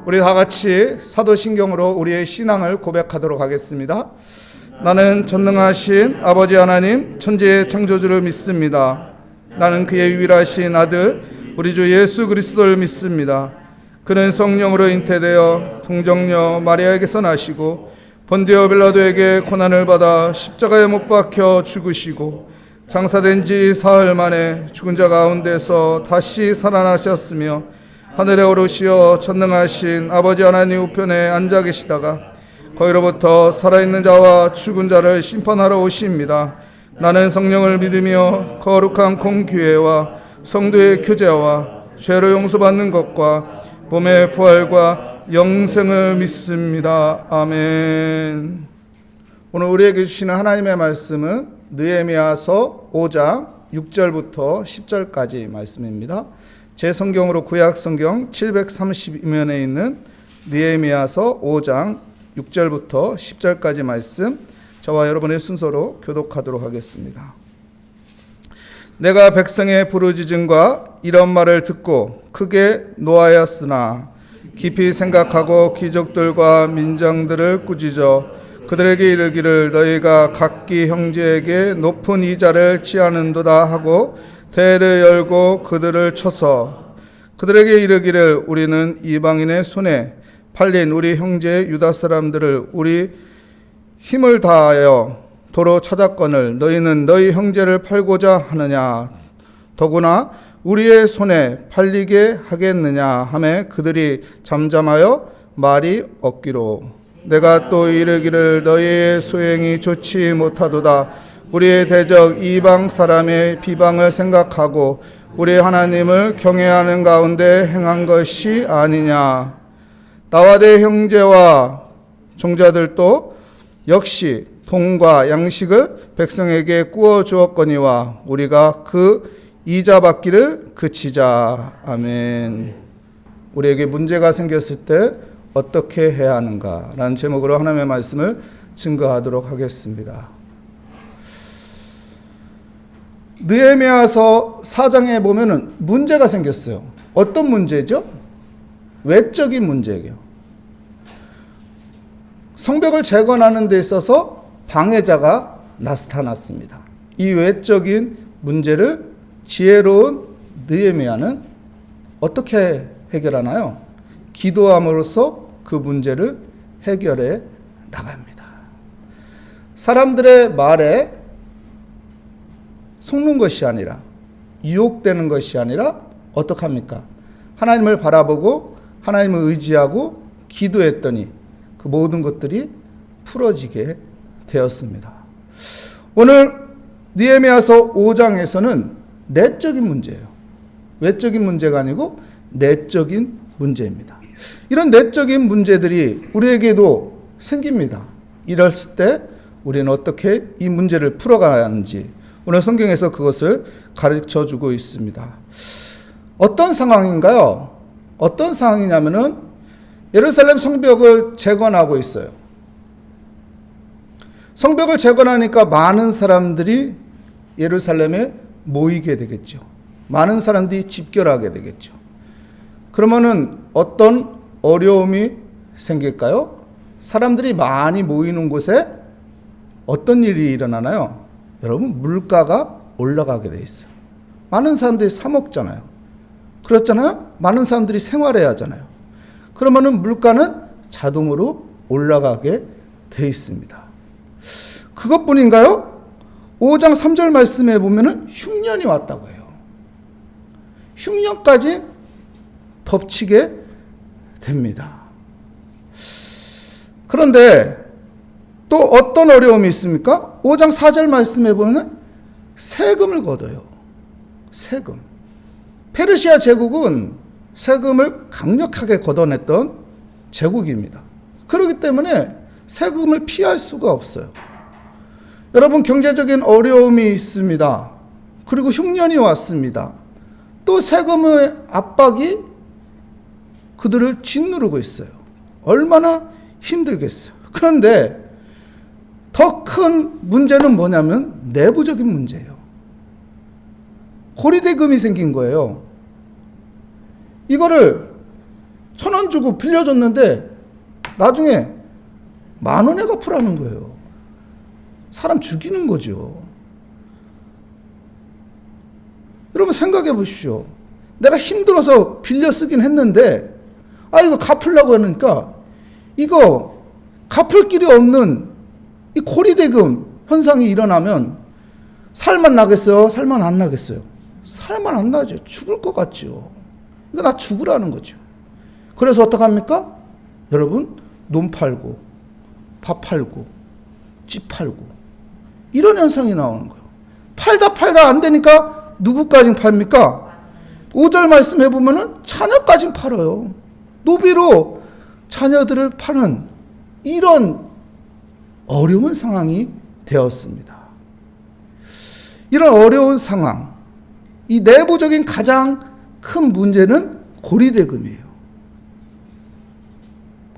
우리 다 같이 사도신경으로 우리의 신앙을 고백하도록 하겠습니다. 나는 전능하신 아버지 하나님 천지의 창조주를 믿습니다. 나는 그의 유일하신 아들 우리 주 예수 그리스도를 믿습니다. 그는 성령으로 잉태되어 동정녀 마리아에게서 나시고 본디오 빌라도에게 고난을 받아 십자가에 못 박혀 죽으시고 장사된 지 사흘 만에 죽은 자 가운데서 다시 살아나셨으며 하늘에 오르시어 전능하신 아버지 하나님 우편에 앉아 계시다가 거기로부터 살아있는 자와 죽은 자를 심판하러 오십니다. 나는 성령을 믿으며 거룩한 공교회와 성도의 교제와 죄를 용서받는 것과 몸의 부활과 영생을 믿습니다. 아멘. 오늘 우리에게 주시는 하나님의 말씀은 느헤미야서 5장 6절부터 10절까지 말씀입니다. 제 성경으로 구약 성경 732면에 있는 느헤미야서 5장 6절부터 10절까지 말씀, 저와 여러분의 순서로 교독하도록 하겠습니다. 내가 백성의 부르짖음과 이런 말을 듣고 크게 노하였으나 깊이 생각하고 귀족들과 민장들을 꾸짖어 그들에게 이르기를 너희가 각기 형제에게 높은 이자를 취하는도다 하고 대를 열고 그들을 쳐서 그들에게 이르기를 우리는 이방인의 손에 팔린 우리 형제 유다 사람들을 우리 힘을 다하여 도로 찾았거늘 너희는 너희 형제를 팔고자 하느냐 더구나 우리의 손에 팔리게 하겠느냐 하매 그들이 잠잠하여 말이 없기로 내가 또 이르기를 너희의 소행이 좋지 못하도다 우리의 대적 이방 사람의 비방을 생각하고 우리 하나님을 경외하는 가운데 행한 것이 아니냐. 나와 내 형제와 종자들도 역시 돈과 양식을 백성에게 구워 주었거니와 우리가 그 이자 받기를 그치자. 아멘. 우리에게 문제가 생겼을 때 어떻게 해야 하는가라는 제목으로 하나님의 말씀을 증거하도록 하겠습니다. 느헤미야서 4장에 보면은 문제가 생겼어요. 어떤 문제죠? 외적인 문제예요. 성벽을 재건하는 데 있어서 방해자가 나타났습니다. 이 외적인 문제를 지혜로운 느헤미야는 어떻게 해결하나요? 기도함으로써 그 문제를 해결해 나갑니다. 사람들의 말에 속는 것이 아니라 유혹되는 것이 아니라 어떻게 합니까? 하나님을 바라보고 하나님을 의지하고 기도했더니 그 모든 것들이 풀어지게 되었습니다. 오늘 느헤미야서 5장에서는 내적인 문제예요. 외적인 문제가 아니고 내적인 문제입니다. 이런 내적인 문제들이 우리에게도 생깁니다. 이랬을 때 우리는 어떻게 이 문제를 풀어가야 하는지 오늘 성경에서 그것을 가르쳐주고 있습니다. 어떤 상황인가요? 어떤 상황이냐면은 예루살렘 성벽을 재건하고 있어요. 성벽을 재건하니까 많은 사람들이 예루살렘에 모이게 되겠죠. 많은 사람들이 집결하게 되겠죠. 그러면은 어떤 어려움이 생길까요? 사람들이 많이 모이는 곳에 어떤 일이 일어나나요? 여러분, 물가가 올라가게 돼 있어요. 많은 사람들이 사 먹잖아요. 그렇잖아요? 많은 사람들이 생활해야 하잖아요. 그러면은 물가는 자동으로 올라가게 돼 있습니다. 그것뿐인가요? 5장 3절 말씀에 보면은 흉년이 왔다고 해요. 흉년까지 덮치게 됩니다. 그런데 또 어떤 어려움이 있습니까? 5장 4절 말씀에 보면 세금을 걷어요. 세금. 페르시아 제국은 세금을 강력하게 걷어냈던 제국입니다. 그렇기 때문에 세금을 피할 수가 없어요. 여러분, 경제적인 어려움이 있습니다. 그리고 흉년이 왔습니다. 또 세금의 압박이 그들을 짓누르고 있어요. 얼마나 힘들겠어요. 그런데 더 큰 문제는 뭐냐면 내부적인 문제예요. 고리대금이 생긴 거예요. 이거를 1,000원 주고 빌려줬는데 나중에 10,000원에 갚으라는 거예요. 사람 죽이는 거죠. 여러분 생각해 보십시오. 내가 힘들어서 빌려 쓰긴 했는데 이거 갚으려고 하니까 이거 갚을 길이 없는 이 고리대금 현상이 일어나면 살만 나겠어요? 살만 안 나겠어요? 살만 안 나죠. 죽을 것 같죠. 이거 나 죽으라는 거죠. 그래서 어떡합니까? 여러분, 논 팔고, 밥 팔고, 집 팔고, 이런 현상이 나오는 거예요. 팔다 안 되니까 누구까지 팝니까? 5절 말씀 해보면은 자녀까지 팔아요. 노비로 자녀들을 파는 이런 어려운 상황이 되었습니다. 이런 어려운 상황, 이 내부적인 가장 큰 문제는 고리대금이에요.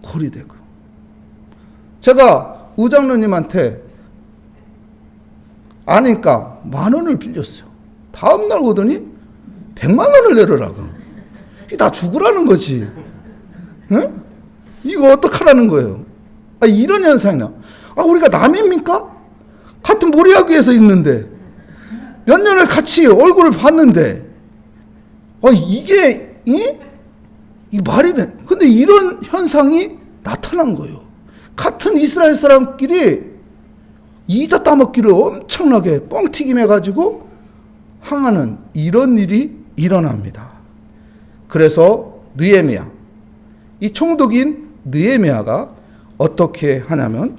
고리대금. 제가 우장로님한테 아니까 10,000원을 빌렸어요. 다음날 오더니 1,000,000원을 내려라고. 나 죽으라는 거지. 응? 이거 어떡하라는 거예요? 이런 현상이 나. 우리가 남입니까? 같은 모리아교에서 있는데 몇 년을 같이 얼굴을 봤는데 이게 이 말이 돼. 근데 이런 현상이 나타난 거예요. 같은 이스라엘 사람끼리 이자 따먹기를 엄청나게 뻥튀김 해가지고 항하는 이런 일이 일어납니다. 그래서 느헤미야, 이 총독인 느헤미야가 어떻게 하냐면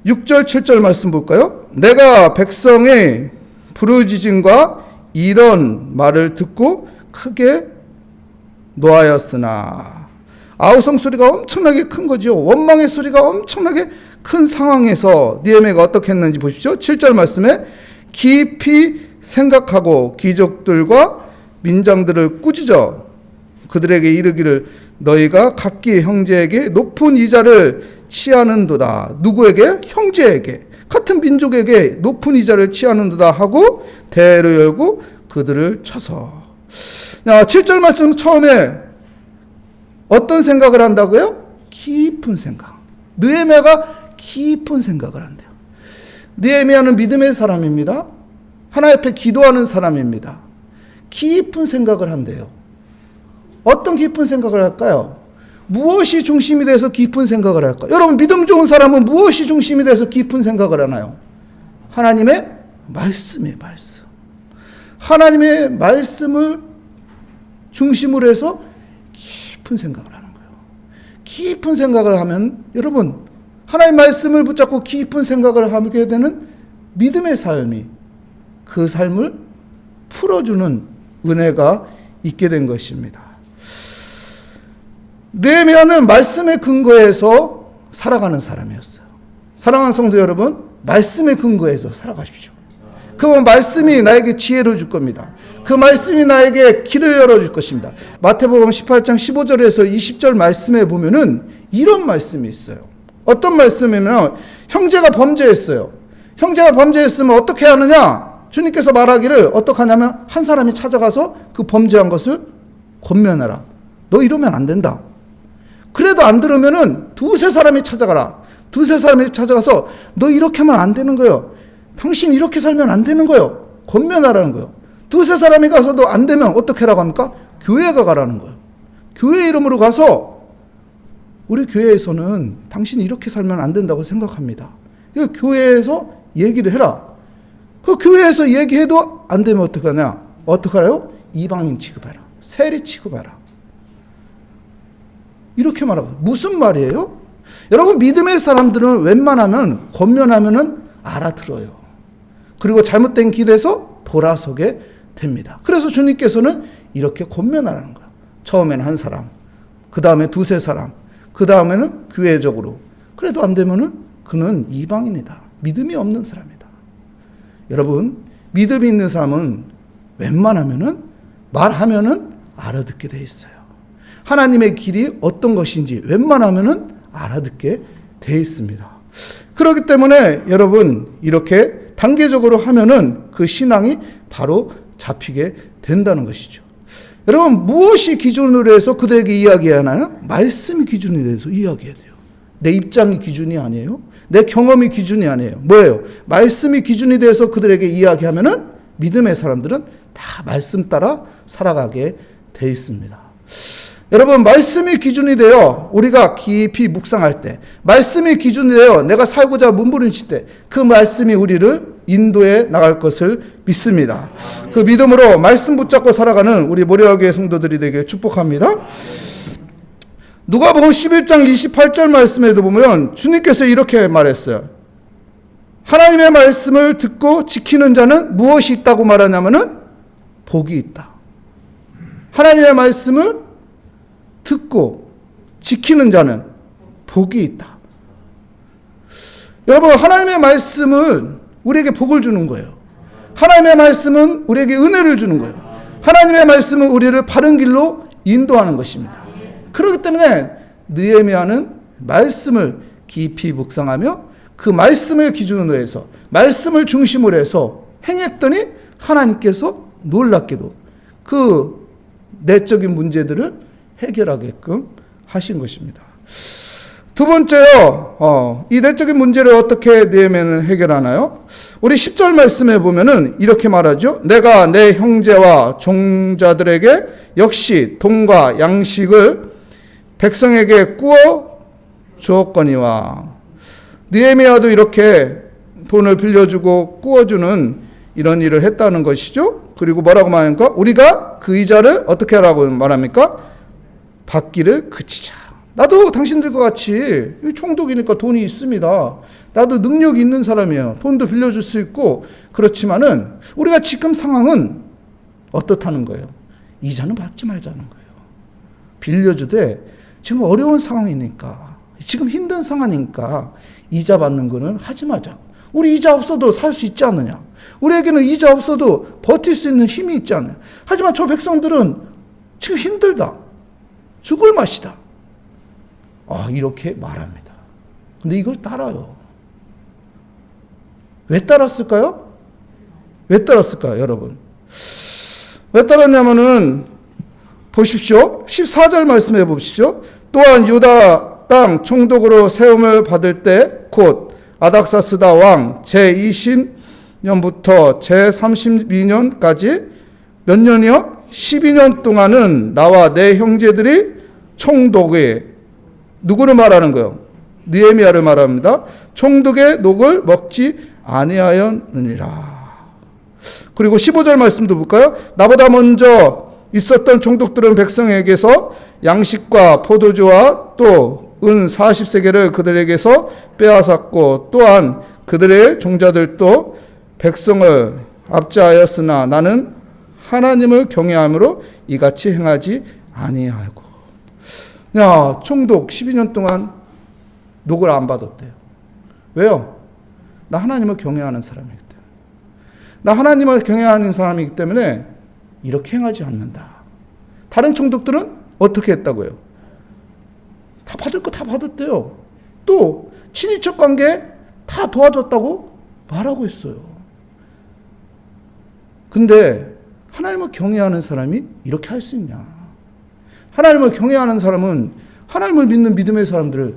6절 7절 말씀 볼까요? 내가 백성의 부르짖음과 이런 말을 듣고 크게 노하였으나 아우성 소리가 엄청나게 큰 거죠. 원망의 소리가 엄청나게 큰 상황에서 느헤미야가 어떻게 했는지 보십시오. 7절 말씀에 깊이 생각하고 귀족들과 민장들을 꾸짖어 그들에게 이르기를 너희가 각기 형제에게 높은 이자를 취하는도다. 누구에게? 형제에게. 같은 민족에게 높은 이자를 취하는도다 하고 대를 열고 그들을 쳐서. 7절 말씀 처음에 어떤 생각을 한다고요? 깊은 생각. 느헤미야가 깊은 생각을 한대요. 느헤미야는 믿음의 사람입니다. 하나님 앞에 기도하는 사람입니다. 깊은 생각을 한대요. 어떤 깊은 생각을 할까요? 무엇이 중심이 돼서 깊은 생각을 할까요? 여러분, 믿음 좋은 사람은 무엇이 중심이 돼서 깊은 생각을 하나요? 하나님의 말씀이에요, 말씀. 하나님의 말씀을 중심으로 해서 깊은 생각을 하는 거예요. 깊은 생각을 하면, 여러분, 하나님의 말씀을 붙잡고 깊은 생각을 하게 되는 믿음의 삶이 그 삶을 풀어주는 은혜가 있게 된 것입니다. 느헤미야는 말씀의 근거에서 살아가는 사람이었어요. 사랑하는 성도 여러분, 말씀의 근거에서 살아가십시오. 그 말씀이 나에게 지혜를 줄 겁니다. 그 말씀이 나에게 길을 열어줄 것입니다. 마태복음 18장 15절에서 20절 말씀에 보면은 이런 말씀이 있어요. 어떤 말씀이면 형제가 범죄했어요. 형제가 범죄했으면 어떻게 하느냐? 주님께서 말하기를 어떻게 하냐면 한 사람이 찾아가서 그 범죄한 것을 권면해라. 너 이러면 안 된다. 그래도 안 들으면은 두세 사람이 찾아가라. 두세 사람이 찾아가서 너 이렇게 하면 안 되는 거예요. 당신 이렇게 살면 안 되는 거예요. 권면하라는 거예요. 두세 사람이 가서도 안 되면 어떻게 하라고 합니까? 교회가 가라는 거예요. 교회 이름으로 가서 우리 교회에서는 당신이 이렇게 살면 안 된다고 생각합니다. 이거 교회에서 얘기를 해라. 그 교회에서 얘기해도 안 되면 어떻게 하냐? 어떻게 하라요? 이방인 취급해라. 세리 취급해라. 이렇게 말하고 무슨 말이에요? 여러분, 믿음의 사람들은 웬만하면 권면하면은 알아들어요. 그리고 잘못된 길에서 돌아서게 됩니다. 그래서 주님께서는 이렇게 권면하라는 거예요. 처음에는 한 사람, 그 다음에 두세 사람, 그 다음에는 교회적으로. 그래도 안 되면은 그는 이방인이다. 믿음이 없는 사람이다. 여러분, 믿음이 있는 사람은 웬만하면은 말하면은 알아듣게 돼 있어요. 하나님의 길이 어떤 것인지 웬만하면은 알아듣게 돼 있습니다. 그렇기 때문에 여러분, 이렇게 단계적으로 하면은 그 신앙이 바로 잡히게 된다는 것이죠. 여러분, 무엇이 기준으로 해서 그들에게 이야기하나요? 말씀이 기준이 돼서 이야기해야 돼요. 내 입장이 기준이 아니에요. 내 경험이 기준이 아니에요. 뭐예요? 말씀이 기준이 돼서 그들에게 이야기하면은 믿음의 사람들은 다 말씀 따라 살아가게 돼 있습니다. 여러분, 말씀이 기준이 되어 우리가 깊이 묵상할 때, 말씀이 기준이 되어 내가 살고자 몸부림칠 때, 그 말씀이 우리를 인도해 나갈 것을 믿습니다. 그 믿음으로 말씀 붙잡고 살아가는 우리 모래학교의 성도들이 되길 축복합니다. 누가복음 11장 28절 말씀에도 보면 주님께서 이렇게 말했어요. 하나님의 말씀을 듣고 지키는 자는 무엇이 있다고 말하냐면은 복이 있다. 하나님의 말씀을 듣고 지키는 자는 복이 있다. 여러분, 하나님의 말씀은 우리에게 복을 주는 거예요. 하나님의 말씀은 우리에게 은혜를 주는 거예요. 하나님의 말씀은 우리를 바른 길로 인도하는 것입니다. 그렇기 때문에 느헤미야는 말씀을 깊이 묵상하며 그 말씀을 기준으로 해서, 말씀을 중심으로 해서 행했더니 하나님께서 놀랍게도 그 내적인 문제들을 해결하게끔 하신 것입니다. 두 번째요, 이 내적인 문제를 어떻게 느헤미야는 해결하나요? 우리 10절 말씀에 보면은 이렇게 말하죠. 내가 내 형제와 종자들에게 역시 돈과 양식을 백성에게 구워 주었거니와. 느헤미야도 이렇게 돈을 빌려주고 구워주는 이런 일을 했다는 것이죠. 그리고 뭐라고 말합니까? 우리가 그 이자를 어떻게 하라고 말합니까? 받기를 그치자. 나도 당신들과 같이 총독이니까 돈이 있습니다. 나도 능력이 있는 사람이에요. 돈도 빌려줄 수 있고. 그렇지만은 우리가 지금 상황은 어떻다는 거예요? 이자는 받지 말자는 거예요. 빌려주되 지금 어려운 상황이니까, 지금 힘든 상황이니까 이자 받는 거는 하지 말자. 우리 이자 없어도 살 수 있지 않느냐? 우리에게는 이자 없어도 버틸 수 있는 힘이 있지 않느냐? 하지만 저 백성들은 지금 힘들다. 죽을 맛이다. 이렇게 말합니다. 근데 이걸 따라요. 왜 따랐을까요? 왜 따랐을까요, 여러분? 왜 따랐냐면은, 보십시오. 14절 말씀해 보십시오. 또한 유다 땅 총독으로 세움을 받을 때, 곧 아닥사스다 왕 제20년부터 제32년까지 몇 년이요? 12년 동안은 나와 내 형제들이 총독의, 누구를 말하는 거예요? 느헤미야를 말합니다. 총독의 녹을 먹지 아니하였느니라. 그리고 15절 말씀도 볼까요? 나보다 먼저 있었던 총독들은 백성에게서 양식과 포도주와 또 은 40세겔을 그들에게서 빼앗았고, 또한 그들의 종자들도 백성을 압제하였으나 나는 하나님을 경외함으로 이같이 행하지 아니하고. 야, 총독 12년 동안 녹을 안 받았대요. 왜요? 나 하나님을 경외하는 사람이기 때문에. 나 하나님을 경외하는 사람이기 때문에 이렇게 행하지 않는다. 다른 총독들은 어떻게 했다고요? 다 받을 거 다 받았대요. 또 친인척 관계 다 도와줬다고 말하고 있어요. 근데 하나님을 경외하는 사람이 이렇게 할 수 있냐? 하나님을 경외하는 사람은 하나님을 믿는 믿음의 사람들을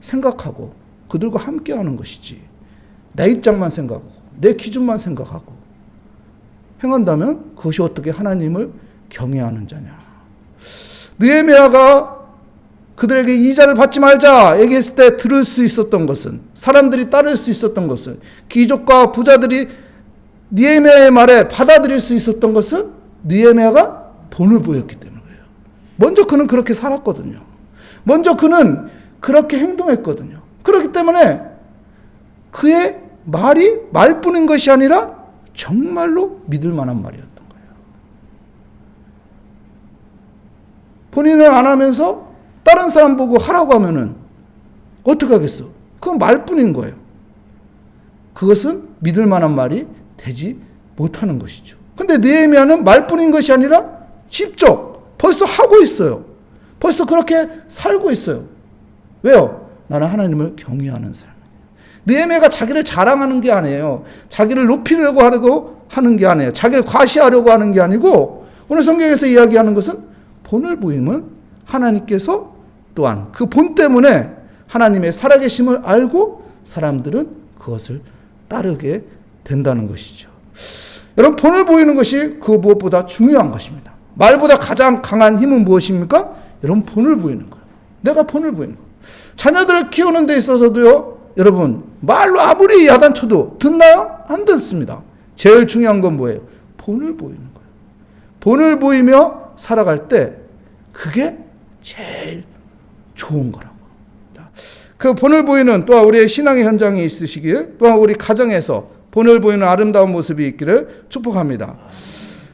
생각하고 그들과 함께하는 것이지, 내 입장만 생각하고 내 기준만 생각하고 행한다면 그것이 어떻게 하나님을 경외하는 자냐? 느헤미야가 그들에게 이자를 받지 말자 얘기했을 때 들을 수 있었던 것은, 사람들이 따를 수 있었던 것은, 귀족과 부자들이 느헤미야의 말에 받아들일 수 있었던 것은 느헤미야가 돈을 보였기 때문이에요. 먼저 그는 그렇게 살았거든요. 먼저 그는 그렇게 행동했거든요. 그렇기 때문에 그의 말이 말뿐인 것이 아니라 정말로 믿을 만한 말이었던 거예요. 본인은 안 하면서 다른 사람 보고 하라고 하면은 어떻게 하겠어? 그건 말뿐인 거예요. 그것은 믿을 만한 말이 되지 못하는 것이죠. 근데 느헤미야는 말뿐인 것이 아니라 직접 벌써 하고 있어요. 벌써 그렇게 살고 있어요. 왜요? 나는 하나님을 경외하는 사람이에요. 느헤미야가 자기를 자랑하는 게 아니에요. 자기를 높이려고 하는 게 아니에요. 자기를 과시하려고 하는 게 아니고 오늘 성경에서 이야기하는 것은 본을 부임은 하나님께서 또한 그 본 때문에 하나님의 살아계심을 알고 사람들은 그것을 따르게 된다는 것이죠. 여러분, 본을 보이는 것이 그 무엇보다 중요한 것입니다. 말보다 가장 강한 힘은 무엇입니까? 여러분, 본을 보이는 거예요. 내가 본을 보이는 거예요. 자녀들을 키우는 데 있어서도요, 여러분, 말로 아무리 야단쳐도 듣나요? 안 듣습니다. 제일 중요한 건 뭐예요? 본을 보이는 거예요. 본을 보이며 살아갈 때 그게 제일 좋은 거라고. 그 본을 보이는 또한 우리의 신앙의 현장이 있으시길, 또한 우리 가정에서 본을 보이는 아름다운 모습이 있기를 축복합니다.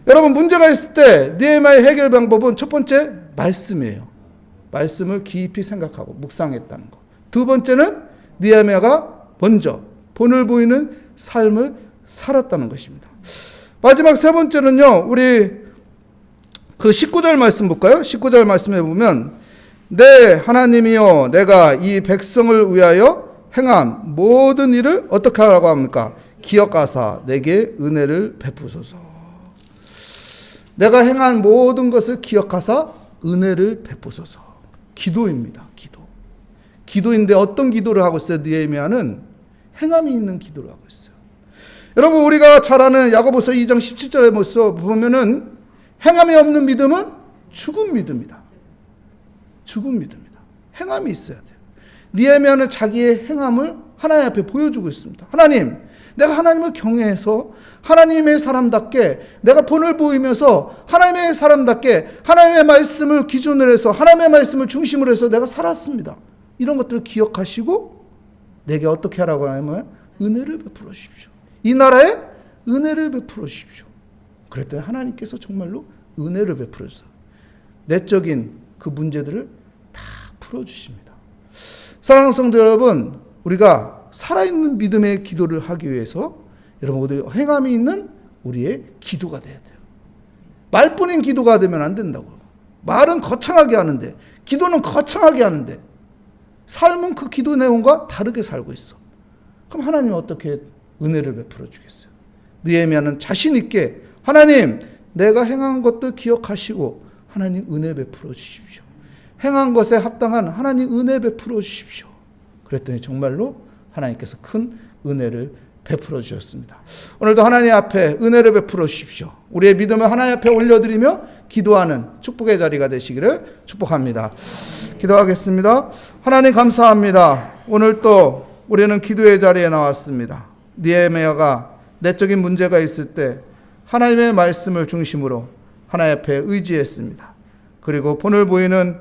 여러분, 문제가 있을 때 느헤미야의 해결 방법은 첫 번째 말씀이에요. 말씀을 깊이 생각하고 묵상했다는 것. 두 번째는 느헤미야가 먼저 본을 보이는 삶을 살았다는 것입니다. 마지막 세 번째는요, 우리 그 19절 말씀 볼까요? 19절 말씀에 보면, 네, 하나님이여, 내가 이 백성을 위하여 행한 모든 일을 어떻게 하라고 합니까? 기억하사 내게 은혜를 베푸소서. 내가 행한 모든 것을 기억하사 은혜를 베푸소서. 기도입니다. 기도인데 어떤 기도를 하고 있어요? 느헤미야는 행함이 있는 기도를 하고 있어요. 여러분, 우리가 잘 아는 야고보서 2장 17절에 보면은 행함이 없는 믿음은 죽은 믿음이다. 죽은 믿음이다. 행함이 있어야 돼요. 느헤미야는 자기의 행함을 하나님 앞에 보여주고 있습니다. 하나님, 내가 하나님을 경외해서 하나님의 사람답게 내가 본을 보이면서 하나님의 사람답게 하나님의 말씀을 기준으로 해서 하나님의 말씀을 중심으로 해서 내가 살았습니다. 이런 것들을 기억하시고 내게 어떻게 하라고 하냐면 은혜를 베풀어 주십시오. 이 나라에 은혜를 베풀어 주십시오. 그랬더니 하나님께서 정말로 은혜를 베풀어 주셔서 내적인 그 문제들을 다 풀어주십니다. 사랑하는 성도 여러분, 우리가 살아있는 믿음의 기도를 하기 위해서 여러분 모두 행함이 있는 우리의 기도가 돼야 돼요. 말뿐인 기도가 되면 안 된다고요. 말은 거창하게 하는데, 기도는 거창하게 하는데 삶은 그 기도 내용과 다르게 살고 있어. 그럼 하나님 어떻게 은혜를 베풀어 주겠어요? 느헤미야는 자신 있게 하나님, 내가 행한 것도 기억하시고 하나님 은혜 베풀어 주십시오. 행한 것에 합당한 하나님 은혜 베풀어 주십시오. 그랬더니 정말로 하나님께서 큰 은혜를 베풀어 주셨습니다. 오늘도 하나님 앞에 은혜를 베풀어 주십시오. 우리의 믿음을 하나님 앞에 올려드리며 기도하는 축복의 자리가 되시기를 축복합니다. 기도하겠습니다. 하나님 감사합니다. 오늘 또 우리는 기도의 자리에 나왔습니다. 느헤미야가 내적인 문제가 있을 때 하나님의 말씀을 중심으로 하나님 앞에 의지했습니다. 그리고 본을 보이는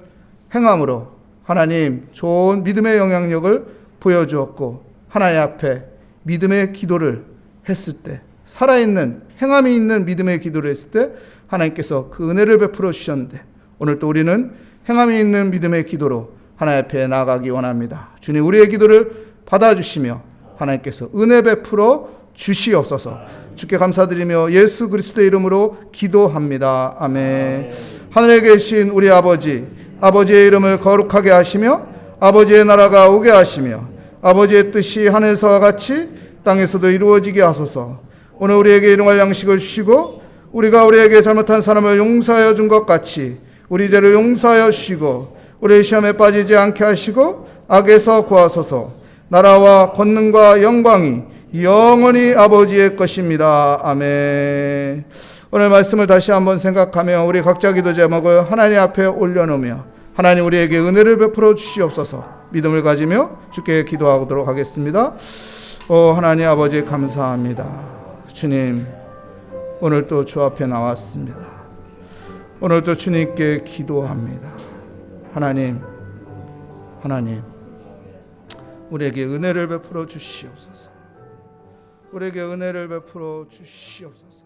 행함으로 하나님 좋은 믿음의 영향력을 보여주었고, 하나님 앞에 믿음의 기도를 했을 때, 살아있는 행함이 있는 믿음의 기도를 했을 때 하나님께서 그 은혜를 베풀어 주셨는데, 오늘 또 우리는 행함이 있는 믿음의 기도로 하나님 앞에 나아가기 원합니다. 주님, 우리의 기도를 받아주시며 하나님께서 은혜 베풀어 주시옵소서. 주께 감사드리며 예수 그리스도의 이름으로 기도합니다. 아멘. 하늘에 계신 우리 아버지, 아버지의 이름을 거룩하게 하시며 아버지의 나라가 오게 하시며 아버지의 뜻이 하늘에서와 같이 땅에서도 이루어지게 하소서. 오늘 우리에게 일용할 양식을 주시고 우리가 우리에게 잘못한 사람을 용서하여 준 것 같이 우리 죄를 용서하여 주시고 우리의 시험에 빠지지 않게 하시고 악에서 구하소서. 나라와 권능과 영광이 영원히 아버지의 것입니다. 아멘. 오늘 말씀을 다시 한번 생각하며 우리 각자 기도 제목을 하나님 앞에 올려놓으며 하나님 우리에게 은혜를 베풀어 주시옵소서. 믿음을 가지며 주께 기도하도록 하겠습니다. 하나님 아버지 감사합니다. 주님, 오늘 또 주 앞에 나왔습니다. 오늘 또 주님께 기도합니다. 하나님 우리에게 은혜를 베풀어 주시옵소서. 우리에게 은혜를 베풀어 주시옵소서.